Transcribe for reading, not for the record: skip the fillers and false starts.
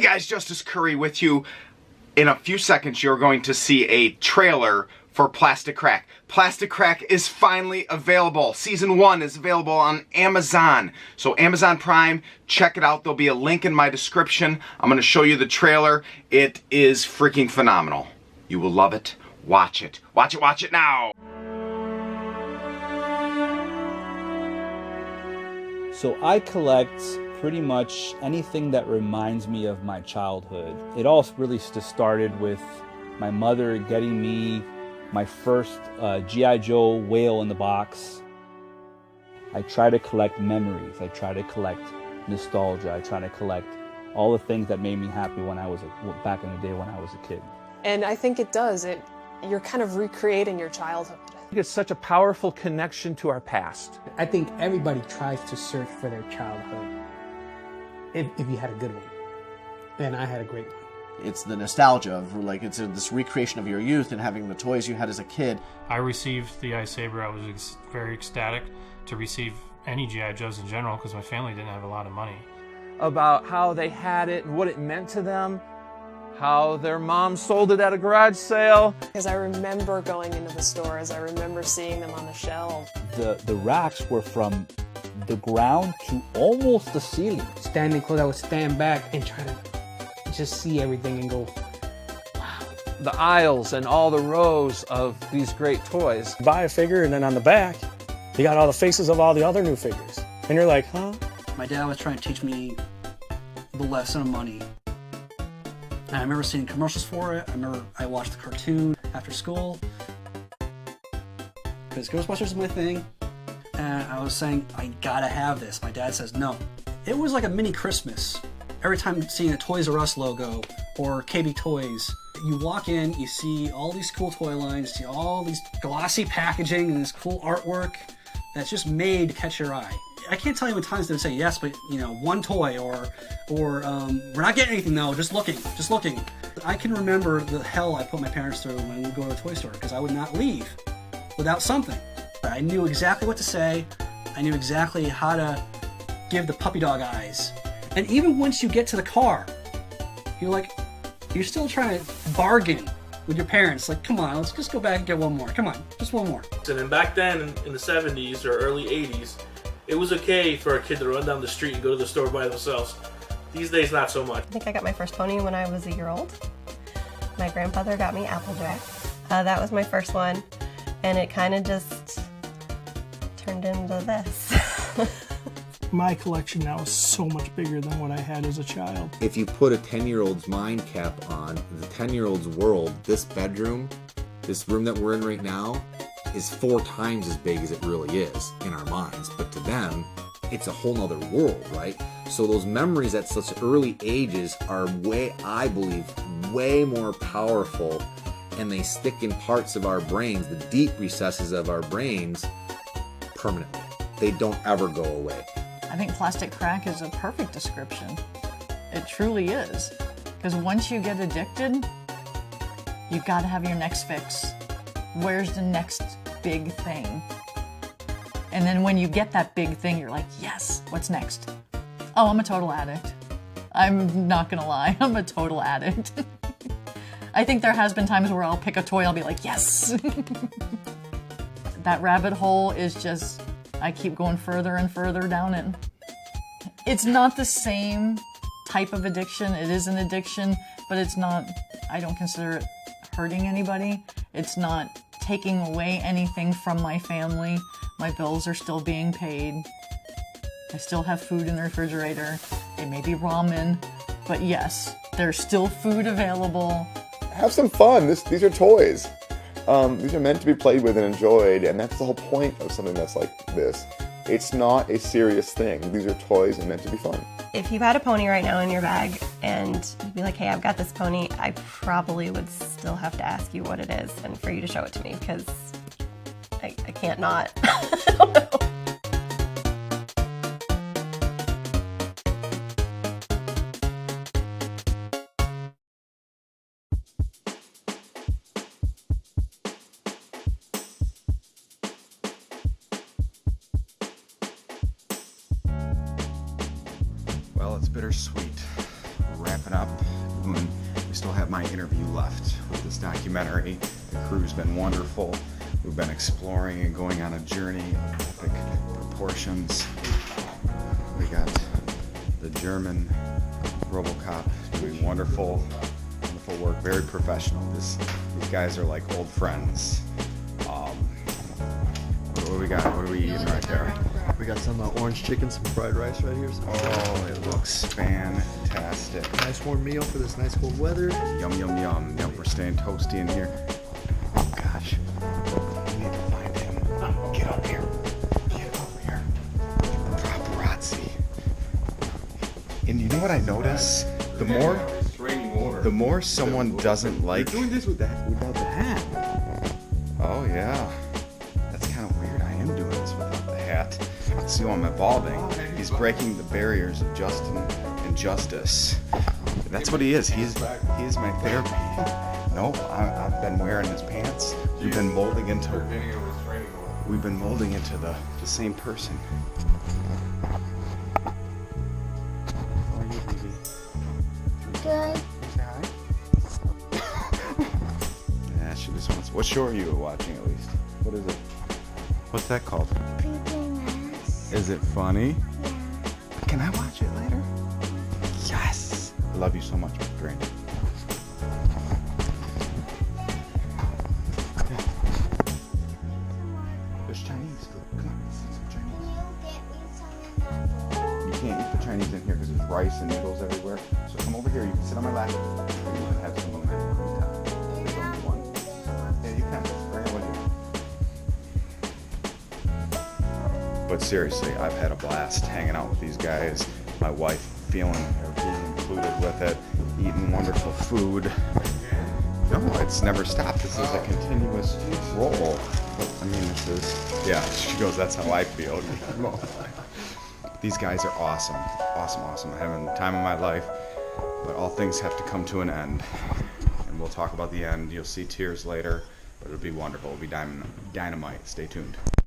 guys, Justice Curry with you. In a few seconds, you're going to see a trailer for Plastic Crack. Plastic Crack is finally available. Season 1 is available on Amazon. So Amazon Prime, check it out. There'll be a link in my description. I'm going to show you the trailer. It is freaking phenomenal. You will love it. Watch it. Watch it, watch it now. So I collect pretty much anything that reminds me of my childhood. It all really just started with my mother getting me my first G.I. Joe whale in the box. I try to collect memories. I try to collect nostalgia. I try to collect all the things that made me happy when I was back in the day when I was a kid. And I think it does. You're kind of recreating your childhood. It's such a powerful connection to our past. I think everybody tries to search for their childhood. If you had a good one. And I had a great one. It's the nostalgia of it's this recreation of your youth and having the toys you had as a kid. I received the Ice Saber. I was very ecstatic to receive any G.I. Joes in general because my family didn't have a lot of money. About how they had it and what it meant to them, how their mom sold it at a garage sale. Because I remember going into the stores, I remember seeing them on the shelf. The racks were from the ground to almost the ceiling. Standing close, I would stand back and try to just see everything and go, wow. The aisles and all the rows of these great toys. Buy a figure and then on the back, you got all the faces of all the other new figures. And you're like, huh? My dad was trying to teach me the lesson of money. And I remember seeing commercials for it. I remember I watched the cartoon after school. Because Ghostbusters is my thing. And I was saying, I gotta have this. My dad says no. It was like a mini Christmas. Every time seeing the Toys R Us logo or KB Toys, you walk in, you see all these cool toy lines, you see all these glossy packaging and this cool artwork that's just made to catch your eye. I can't tell you how many times they would say yes, but one toy or we're not getting anything though, just looking. I can remember the hell I put my parents through when we would go to the toy store because I would not leave without something. I knew exactly what to say. I knew exactly how to give the puppy dog eyes. And even once you get to the car, you're still trying to bargain with your parents. Like, come on, let's just go back and get one more. Come on, just one more. And then back then, in the 70s or early 80s, it was okay for a kid to run down the street and go to the store by themselves. These days, not so much. I think I got my first pony when I was a year old. My grandfather got me Applejack. That was my first one, and it kind of just turned into this. My collection now is so much bigger than what I had as a child. If you put a 10-year-old's mind cap on the 10-year-old's world, this bedroom, this room that we're in right now, is 4 times as big as it really is in our minds. But to them, it's a whole nother world, right? So those memories at such early ages are I believe, way more powerful, and they stick in parts of our brains, the deep recesses of our brains, permanently. They don't ever go away. I think Plastic Crack is a perfect description. It truly is. Because once you get addicted, you've got to have your next fix. Where's the next big thing? And then when you get that big thing, you're like, yes, what's next? Oh, I'm a total addict. I'm not gonna lie, I'm a total addict. I think there has been times where I'll pick a toy, I'll be like, yes! That rabbit hole is just, I keep going further and further down it. It's not the same type of addiction. It is an addiction, but it's not, I don't consider it hurting anybody. It's not taking away anything from my family. My bills are still being paid. I still have food in the refrigerator. It may be ramen, but yes, there's still food available. Have some fun. These are toys. These are meant to be played with and enjoyed, and that's the whole point of something that's like this. It's not a serious thing. These are toys and meant to be fun. If you had a pony right now in your bag and you'd be like, hey, I've got this pony, I probably would still have to ask you what it is and for you to show it to me because I can't not. I don't know. Well, it's bittersweet. wrap it up. We still have my interview left with this documentary. The crew's been wonderful. We've been exploring and going on a journey of epic proportions. We got the German RoboCop doing wonderful work, very professional. These guys are like old friends. What do we got? What are we eating right there? We got some orange chicken, some fried rice right here. Oh, it looks fantastic. Nice warm meal for this nice cold weather. Yum, yum, yum. Yep, we're staying toasty in here. Oh gosh, we need to find him. Get up here. Get up here. Paparazzi. And you know what I notice? The more someone doesn't like. You're doing this without the hat. Oh yeah, that's kind of weird. I am doing this without the hat. See, I'm evolving. He's breaking the barriers of justice. That's what he is. He is my therapy. No, I've been wearing his pants. We've been molding into the same person. How are you, baby? Good. Yeah, she just wants. What show are you watching at least? What is it? What's that called? Is it funny? Yeah. Can I watch it later? Yes. I love you so much, Grant. There's Chinese food. Come on, let's eat some Chinese. You can't eat the Chinese in here because there's rice and noodles everywhere. So come over here. You can sit on my lap. And you can have some of my time. There's only one. Yeah, you can. Bring it with you. But seriously, I've had a blast hanging out with these guys. My wife feeling or being included with it. Eating wonderful food. No, it's never stopped. This is a continuous roll. I mean, this is, yeah, she goes, that's how I feel. These guys are awesome. Awesome. I'm having the time of my life. But all things have to come to an end. And we'll talk about the end. You'll see tears later. But it'll be wonderful. It'll be dynamite. Stay tuned.